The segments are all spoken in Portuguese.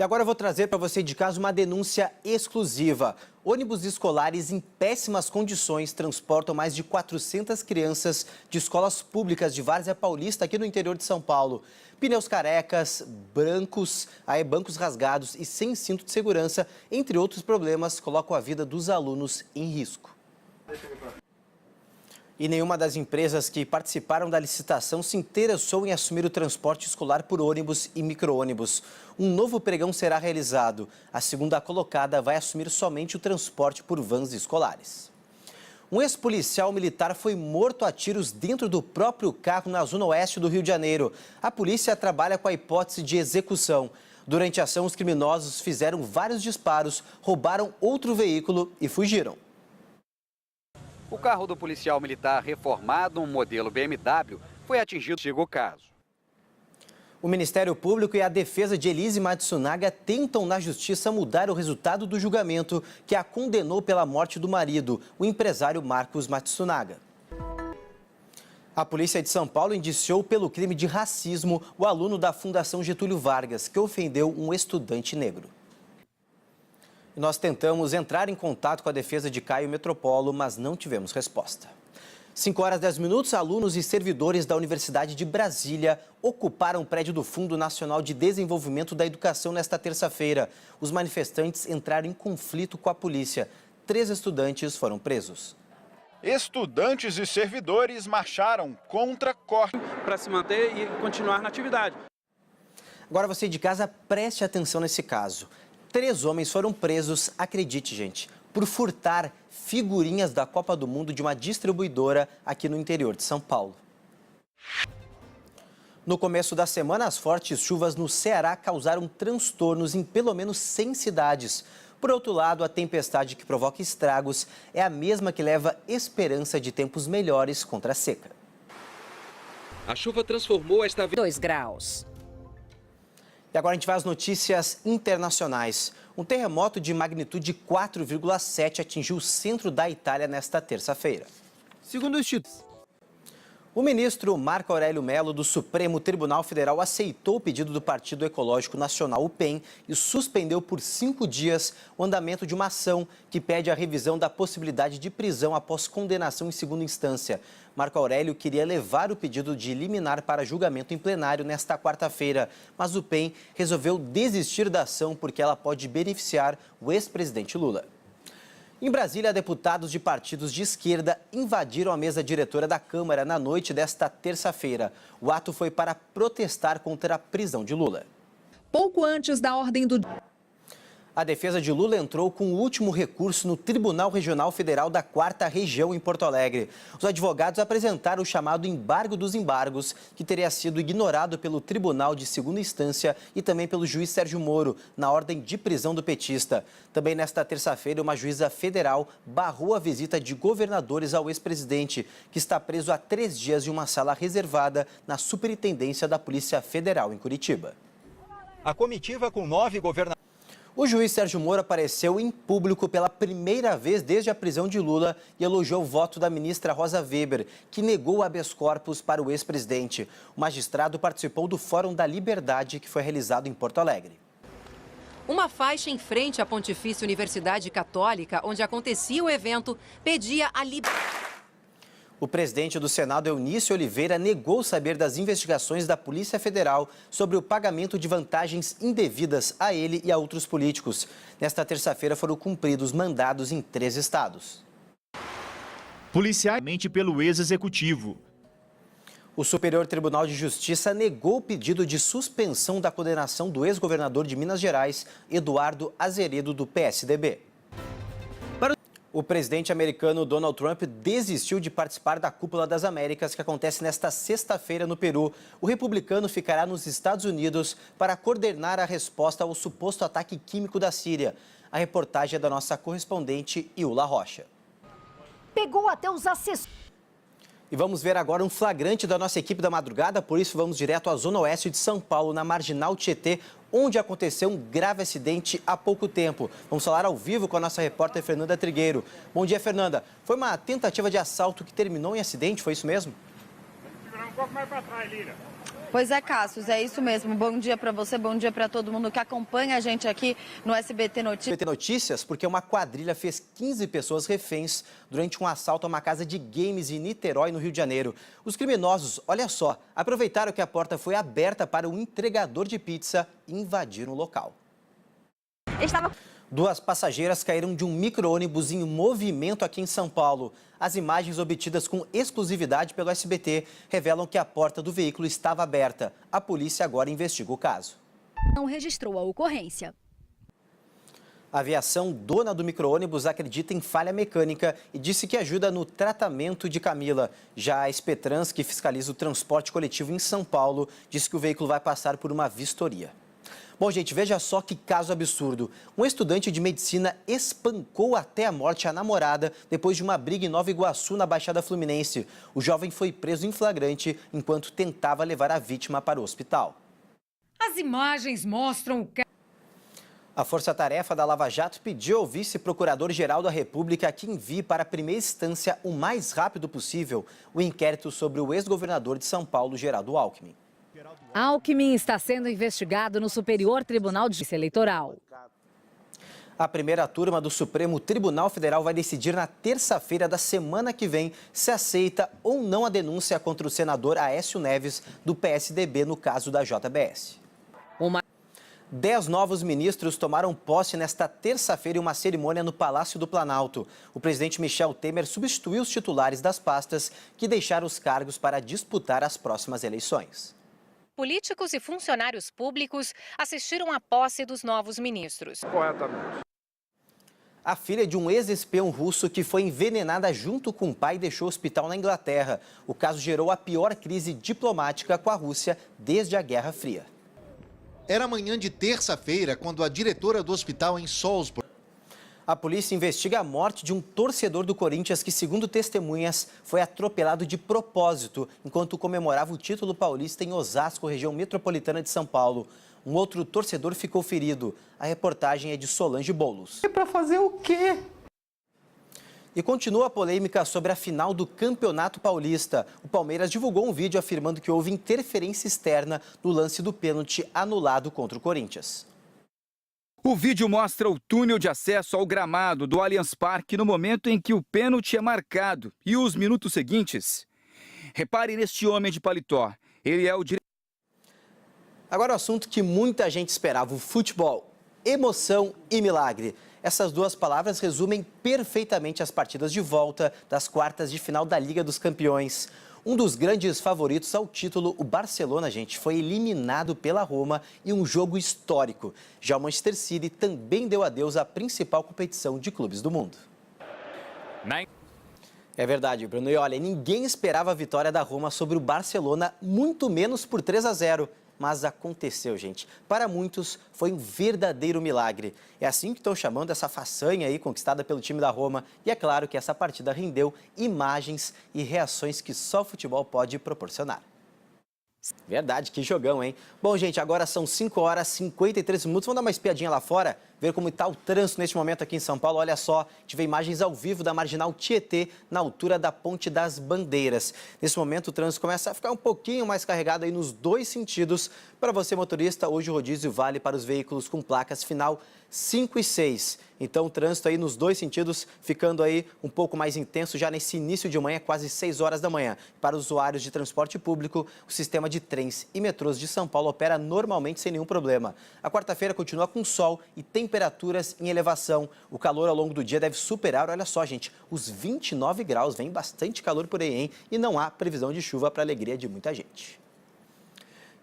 E agora eu vou trazer para você de casa uma denúncia exclusiva. Ônibus escolares em péssimas condições transportam mais de 400 crianças de escolas públicas de Várzea Paulista, aqui no interior de São Paulo. Pneus carecas, bancos rasgados e sem cinto de segurança, entre outros problemas, colocam a vida dos alunos em risco. E nenhuma das empresas que participaram da licitação se interessou em assumir o transporte escolar por ônibus e micro-ônibus. Um novo pregão será realizado. A segunda colocada vai assumir somente o transporte por vans escolares. Um ex-policial militar foi morto a tiros dentro do próprio carro na zona oeste do Rio de Janeiro. A polícia trabalha com a hipótese de execução. Durante a ação, os criminosos fizeram vários disparos, roubaram outro veículo e fugiram. O carro do policial militar reformado, um modelo BMW, foi atingido. Chegou o caso. O Ministério Público e a defesa de Elise Matsunaga tentam na justiça mudar o resultado do julgamento que a condenou pela morte do marido, o empresário Marcos Matsunaga. A polícia de São Paulo indiciou pelo crime de racismo o aluno da Fundação Getúlio Vargas, que ofendeu um estudante negro. Nós tentamos entrar em contato com a defesa de Caio Metropolo, mas não tivemos resposta. 5h10, alunos e servidores da Universidade de Brasília ocuparam o prédio do Fundo Nacional de Desenvolvimento da Educação nesta terça-feira. Os manifestantes entraram em conflito com a polícia. 3 estudantes foram presos. Estudantes e servidores marcharam contra corte para se manter e continuar na atividade. Agora você de casa, preste atenção nesse caso. 3 homens foram presos, acredite gente, por furtar figurinhas da Copa do Mundo de uma distribuidora aqui no interior de São Paulo. No começo da semana, as fortes chuvas no Ceará causaram transtornos em pelo menos 100 cidades. Por outro lado, a tempestade que provoca estragos é a mesma que leva esperança de tempos melhores contra a seca. A chuva transformou esta 2 graus. E agora a gente vai às notícias internacionais. Um terremoto de magnitude 4,7 atingiu o centro da Itália nesta terça-feira. Segundo o Instituto, o ministro Marco Aurélio Mello, do Supremo Tribunal Federal, aceitou o pedido do Partido Ecológico Nacional, o PEN, e suspendeu por 5 dias o andamento de uma ação que pede a revisão da possibilidade de prisão após condenação em segunda instância. Marco Aurélio queria levar o pedido de liminar para julgamento em plenário nesta quarta-feira, mas o PEN resolveu desistir da ação porque ela pode beneficiar o ex-presidente Lula. Em Brasília, deputados de partidos de esquerda invadiram a mesa diretora da Câmara na noite desta terça-feira. O ato foi para protestar contra a prisão de Lula. Pouco antes da ordem do... A defesa de Lula entrou com o último recurso no Tribunal Regional Federal da 4ª Região, em Porto Alegre. Os advogados apresentaram o chamado embargo dos embargos, que teria sido ignorado pelo Tribunal de Segunda Instância e também pelo juiz Sérgio Moro, na ordem de prisão do petista. Também nesta terça-feira, uma juíza federal barrou a visita de governadores ao ex-presidente, que está preso há 3 dias em uma sala reservada na Superintendência da Polícia Federal, em Curitiba. A comitiva com 9 governadores... O juiz Sérgio Moro apareceu em público pela primeira vez desde a prisão de Lula e elogiou o voto da ministra Rosa Weber, que negou o habeas corpus para o ex-presidente. O magistrado participou do Fórum da Liberdade, que foi realizado em Porto Alegre. Uma faixa em frente à Pontifícia Universidade Católica, onde acontecia o evento, pedia a liberdade. O presidente do Senado, Eunício Oliveira, negou saber das investigações da Polícia Federal sobre o pagamento de vantagens indevidas a ele e a outros políticos. Nesta terça-feira foram cumpridos mandados em 3 estados. Policialmente pelo ex-executivo. O Superior Tribunal de Justiça negou o pedido de suspensão da condenação do ex-governador de Minas Gerais, Eduardo Azeredo, do PSDB. O presidente americano Donald Trump desistiu de participar da Cúpula das Américas, que acontece nesta sexta-feira no Peru. O republicano ficará nos Estados Unidos para coordenar a resposta ao suposto ataque químico da Síria. A reportagem é da nossa correspondente Iula Rocha. Pegou até os assessores. E vamos ver agora um flagrante da nossa equipe da madrugada, por isso vamos direto à zona oeste de São Paulo, na Marginal Tietê, onde aconteceu um grave acidente há pouco tempo. Vamos falar ao vivo com a nossa repórter Fernanda Trigueiro. Bom dia, Fernanda. Foi uma tentativa de assalto que terminou em acidente, foi isso mesmo? Pois é, Cássio, é isso mesmo. Bom dia para você, bom dia para todo mundo que acompanha a gente aqui no SBT Notícias. SBT Notícias, porque uma quadrilha fez 15 pessoas reféns durante um assalto a uma casa de games em Niterói, no Rio de Janeiro. Os criminosos, olha só, aproveitaram que a porta foi aberta para um entregador de pizza e invadiram o local. Duas passageiras caíram de um micro-ônibus em movimento aqui em São Paulo. As imagens obtidas com exclusividade pelo SBT revelam que a porta do veículo estava aberta. A polícia agora investiga o caso. Não registrou a ocorrência. A aviação, dona do micro-ônibus, acredita em falha mecânica e disse que ajuda no tratamento de Camila. Já a Spetrans, que fiscaliza o transporte coletivo em São Paulo, disse que o veículo vai passar por uma vistoria. Bom, gente, veja só que caso absurdo. Um estudante de medicina espancou até a morte a namorada depois de uma briga em Nova Iguaçu, na Baixada Fluminense. O jovem foi preso em flagrante enquanto tentava levar a vítima para o hospital. As imagens mostram A Força-Tarefa da Lava Jato pediu ao vice-procurador-geral da República que envie para a primeira instância o mais rápido possível o inquérito sobre o ex-governador de São Paulo, Geraldo Alckmin. Alckmin está sendo investigado no Superior Tribunal de Justiça Eleitoral. A primeira turma do Supremo Tribunal Federal vai decidir na terça-feira da semana que vem se aceita ou não a denúncia contra o senador Aécio Neves, do PSDB, no caso da JBS. 10 novos ministros tomaram posse nesta terça-feira em uma cerimônia no Palácio do Planalto. O presidente Michel Temer substituiu os titulares das pastas que deixaram os cargos para disputar as próximas eleições. Políticos e funcionários públicos assistiram à posse dos novos ministros. Corretamente. A filha de um ex-espião russo que foi envenenada junto com o pai deixou o hospital na Inglaterra. O caso gerou a pior crise diplomática com a Rússia desde a Guerra Fria. Era manhã de terça-feira quando a diretora do hospital em Salisbury... A polícia investiga a morte de um torcedor do Corinthians que, segundo testemunhas, foi atropelado de propósito enquanto comemorava o título paulista em Osasco, região metropolitana de São Paulo. Um outro torcedor ficou ferido. A reportagem é de Solange Boulos. E para fazer o quê? E continua a polêmica sobre a final do Campeonato Paulista. O Palmeiras divulgou um vídeo afirmando que houve interferência externa no lance do pênalti anulado contra o Corinthians. O vídeo mostra o túnel de acesso ao gramado do Allianz Parque no momento em que o pênalti é marcado e os minutos seguintes. Repare neste homem de paletó. Ele é o diretor. Agora o assunto que muita gente esperava, o futebol. Emoção e milagre. Essas duas palavras resumem perfeitamente as partidas de volta das quartas de final da Liga dos Campeões. Um dos grandes favoritos ao título, o Barcelona, gente, foi eliminado pela Roma em um jogo histórico. Já o Manchester City também deu adeus à principal competição de clubes do mundo. É verdade, Bruno. E olha, ninguém esperava a vitória da Roma sobre o Barcelona, muito menos por 3-0. Mas aconteceu, gente. Para muitos, foi um verdadeiro milagre. É assim que estão chamando essa façanha aí conquistada pelo time da Roma. E é claro que essa partida rendeu imagens e reações que só o futebol pode proporcionar. Verdade, que jogão, hein? Bom, gente, agora são 5h53. Vamos dar uma espiadinha lá fora, ver como está o trânsito neste momento aqui em São Paulo. Olha só, tive imagens ao vivo da Marginal Tietê, na altura da Ponte das Bandeiras. Nesse momento, o trânsito começa a ficar um pouquinho mais carregado aí nos dois sentidos. Para você, motorista, hoje o rodízio vale para os veículos com placas final 5 e 6. Então, o trânsito aí nos dois sentidos ficando aí um pouco mais intenso já nesse início de manhã, quase 6 horas da manhã. Para os usuários de transporte público, o sistema de trens e metrôs de São Paulo opera normalmente sem nenhum problema. A quarta-feira continua com sol e temperaturas em elevação. O calor ao longo do dia deve superar, olha só, gente, os 29 graus. Vem bastante calor por aí, hein? E não há previsão de chuva para a alegria de muita gente.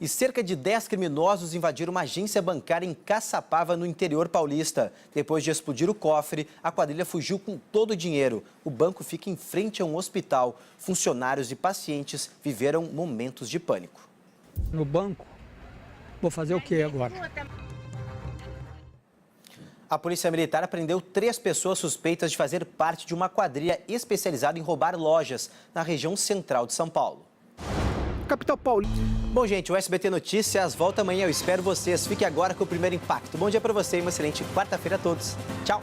E cerca de 10 criminosos invadiram uma agência bancária em Caçapava, no interior paulista. Depois de explodir o cofre, a quadrilha fugiu com todo o dinheiro. O banco fica em frente a um hospital. Funcionários e pacientes viveram momentos de pânico. No banco? Vou fazer o quê agora? A Polícia Militar prendeu 3 pessoas suspeitas de fazer parte de uma quadrilha especializada em roubar lojas na região central de São Paulo. Capital Paulista. Bom, gente, o SBT Notícias volta amanhã. Eu espero vocês. Fique agora com o Primeiro Impacto. Bom dia para você e uma excelente quarta-feira a todos. Tchau.